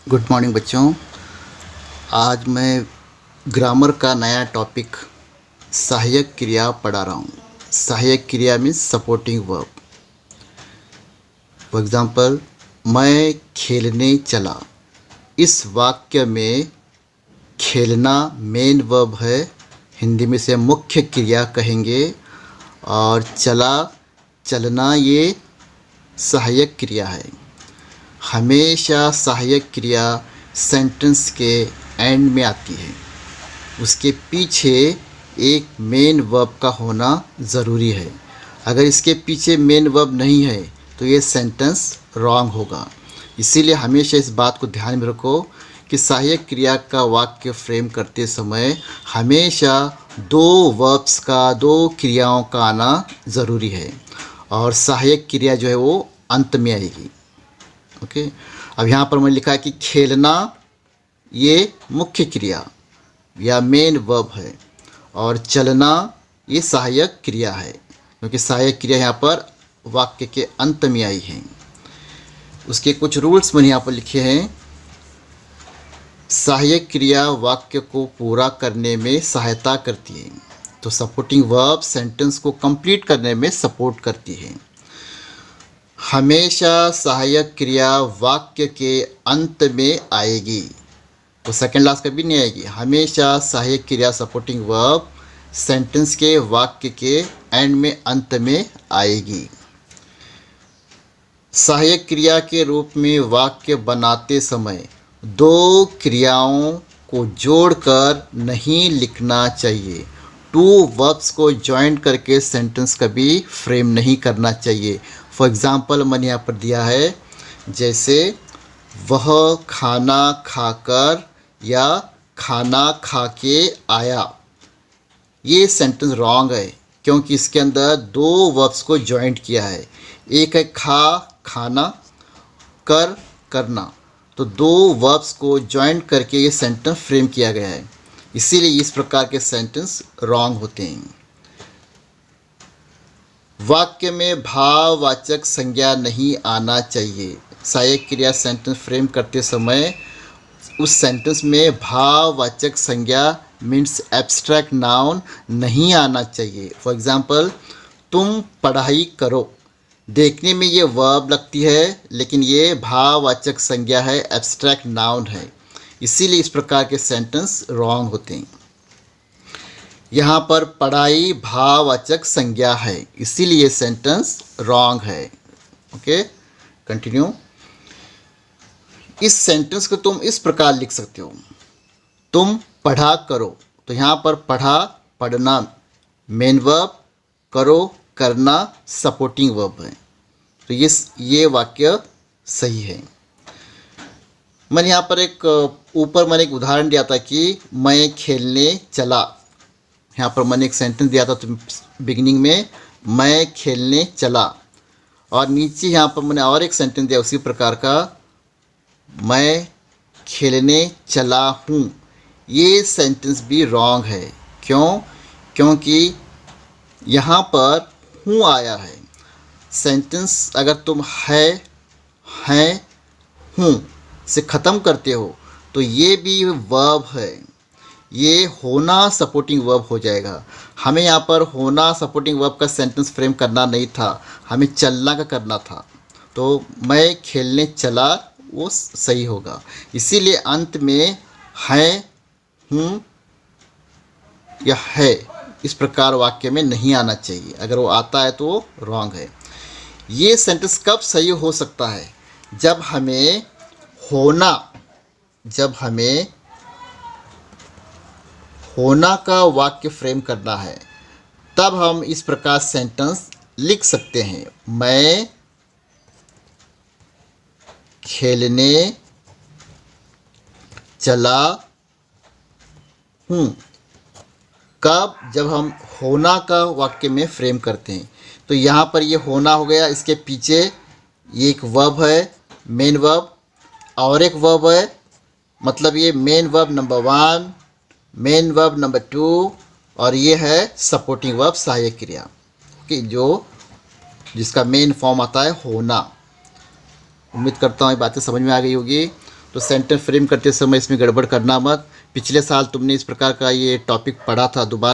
Good morning बच्चों। आज मैं ग्रामर का नया टॉपिक सहायक क्रिया पढ़ा रहा हूँ। सहायक क्रिया means supporting verb. For example, मैं खेलने चला। इस वाक्य में खेलना मेन वर्ब है, हिंदी में से मुख्य क्रिया कहेंगे, और चला, चलना ये सहायक क्रिया है। हमेशा सहायक क्रिया सेंटेंस के एंड में आती है। उसके पीछे एक मेन वर्ब का होना ज़रूरी है। अगर इसके पीछे मेन वर्ब नहीं है तो ये सेंटेंस रॉन्ग होगा। इसीलिए हमेशा इस बात को ध्यान में रखो कि सहायक क्रिया का वाक्य फ्रेम करते समय हमेशा दो वर्ब्स का, दो क्रियाओं का आना ज़रूरी है, और सहायक क्रिया जो है वो अंत में आएगी। ओके, अब यहाँ पर मैंने लिखा है कि खेलना ये मुख्य क्रिया या मेन वर्ब है, और चलना ये सहायक क्रिया है, क्योंकि सहायक क्रिया यहाँ पर वाक्य के अंत में आई है। उसके कुछ रूल्स मैंने यहाँ पर लिखे हैं। सहायक क्रिया वाक्य को पूरा करने में सहायता करती है, तो सपोर्टिंग वर्ब सेंटेंस को कंप्लीट करने में सपोर्ट करती है। हमेशा सहायक क्रिया वाक्य के अंत में आएगी, तो सेकंड लास्ट कभी नहीं आएगी। हमेशा सहायक क्रिया सपोर्टिंग वर्ब सेंटेंस के वाक्य के एंड में, अंत में आएगी। सहायक क्रिया के रूप में वाक्य बनाते समय दो क्रियाओं को जोड़कर नहीं लिखना चाहिए। टू वर्ब्स को जॉइन करके सेंटेंस कभी फ्रेम नहीं करना चाहिए। फॉर एग्ज़ाम्पल मैंने यहाँ पर दिया है, जैसे वह खाना खाकर या खाना खा के आया। ये सेंटेंस रॉन्ग है, क्योंकि इसके अंदर दो वर्ब्स को जॉइंट किया है। एक है खा, खाना, कर, करना, तो दो वर्ब्स को जॉइंट करके ये सेंटेंस फ्रेम किया गया है। इसीलिए इस प्रकार के सेंटेंस रॉन्ग होते हैं। वाक्य में भाववाचक संज्ञा नहीं आना चाहिए। सहायक क्रिया सेंटेंस फ्रेम करते समय उस सेंटेंस में भाववाचक संज्ञा मीन्स एब्स्ट्रैक्ट नाउन नहीं आना चाहिए। फॉर एग्ज़ाम्पल, तुम पढ़ाई करो। देखने में ये वर्ब लगती है, लेकिन ये भाववाचक संज्ञा है, एब्स्ट्रैक्ट नाउन है। इसीलिए इस प्रकार के सेंटेंस रॉन्ग होते हैं। यहाँ पर पढ़ाई भाववाचक संज्ञा है, इसीलिए सेंटेंस रॉन्ग है। Okay, continue. इस सेंटेंस को तुम इस प्रकार लिख सकते हो, तुम पढ़ा करो। तो यहाँ पर पढ़ा, पढ़ना मेन वर्ब, करो, करना सपोर्टिंग वर्ब है। तो ये वाक्य सही है। मैंने यहाँ पर ऊपर मैंने एक उदाहरण दिया था कि मैं खेलने चला। यहाँ पर मैंने एक सेंटेंस दिया था तो बिगिनिंग में, मैं खेलने चला, और नीचे यहाँ पर मैंने और एक सेंटेंस दिया उसी प्रकार का, मैं खेलने चला हूँ। ये सेंटेंस भी रॉन्ग है। क्यों? क्योंकि यहाँ पर हूँ आया है। सेंटेंस अगर तुम है, हैं, हूँ से ख़त्म करते हो तो ये भी वर्ब है, ये होना सपोर्टिंग वर्ब हो जाएगा। हमें यहाँ पर होना सपोर्टिंग वर्ब का सेंटेंस फ्रेम करना नहीं था, हमें चलना का करना था। तो मैं खेलने चला वो सही होगा। इसीलिए अंत में है, हूँ या है इस प्रकार वाक्य में नहीं आना चाहिए। अगर वो आता है तो वो रॉन्ग है। ये सेंटेंस कब सही हो सकता है? जब हमें होना का वाक्य फ्रेम करना है, तब हम इस प्रकार सेंटेंस लिख सकते हैं, मैं खेलने चला हूँ। कब? जब हम होना का वाक्य में फ्रेम करते हैं। तो यहाँ पर ये होना हो गया, इसके पीछे ये एक वर्ब है, मेन वर्ब, और एक वर्ब है, मतलब ये main verb number 1, main verb number 2, और ये है सपोर्टिंग वर्ब सहायक क्रिया कि जिसका मेन फॉर्म आता है होना। उम्मीद करता हूँ ये बातें समझ में आ गई होगी। तो सेंटेंस फ्रेम करते समय इसमें गड़बड़ करना मत। पिछले साल तुमने इस प्रकार का ये टॉपिक पढ़ा था, दोबारा